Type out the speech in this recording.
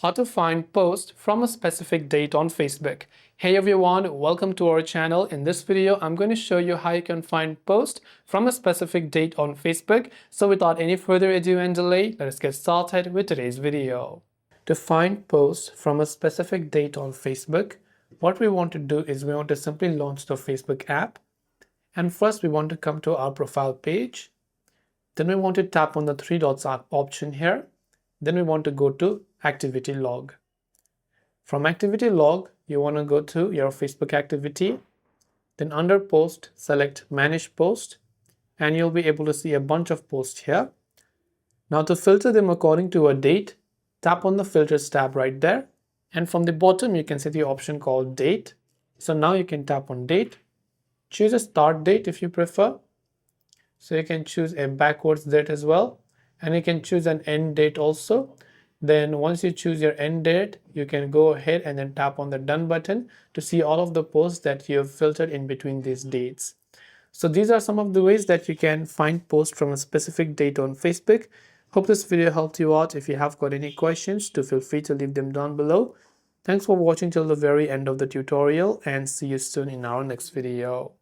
how to find posts from a specific date on Facebook. Hey everyone, welcome to our channel. In this video, I'm going to show you how you can find posts from a specific date on Facebook. So without any further ado and delay, let us get started with today's video. To find posts from a specific date on Facebook, what we want to do is we want to simply launch the Facebook app. And first we want to come to our profile page. Then we want to tap on the three dots option here. Then we want to go to activity log. From activity log, you want to go to your Facebook activity. Then under post, select manage post, and you'll be able to see a bunch of posts here. Now to filter them according to a date, tap on the filters tab right there. And from the bottom, you can see the option called date. So now you can tap on date. Choose a start date if you prefer. So you can choose a backwards date as well. And you can choose an end date also. Then once you choose your end date, you can go ahead and then tap on the done button to see all of the posts that you have filtered in between these dates. So these are some of the ways that you can find posts from a specific date on Facebook. Hope this video helped you out. If you have got any questions, do feel free to leave them down below. Thanks for watching till the very end of the tutorial and see you soon in our next video.